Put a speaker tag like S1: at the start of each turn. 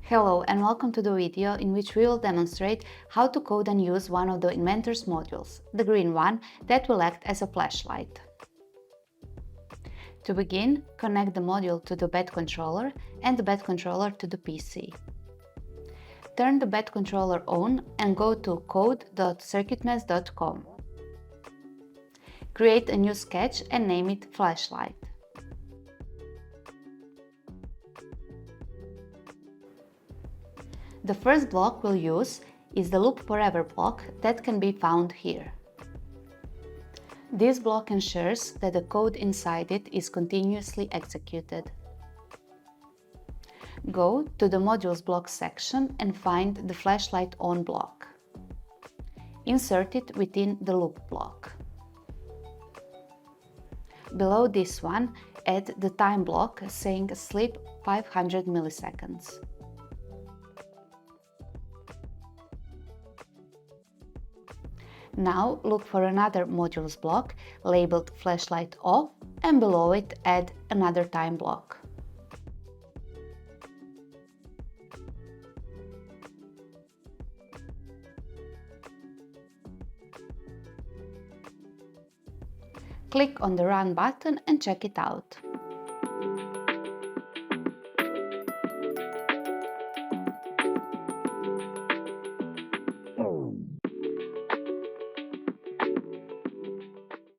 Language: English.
S1: Hello and welcome to the video in which we will demonstrate how to code and use one of the Inventor's modules, the green one that will act as a flashlight. To begin, connect the module to the Batcontroller and the Batcontroller to the PC. Turn the Batcontroller on and go to code.circuitmess.com. Create a new sketch and name it Flashlight. The first block we'll use is the loop forever block that can be found here. This block ensures that the code inside it is continuously executed. Go to the modules block section and find the flashlight on block. Insert it within the loop block. Below this one, add the time block saying sleep 500 milliseconds. Now look for another modules block labeled flashlight off and below it add another time block. Click on the Run button and check it out.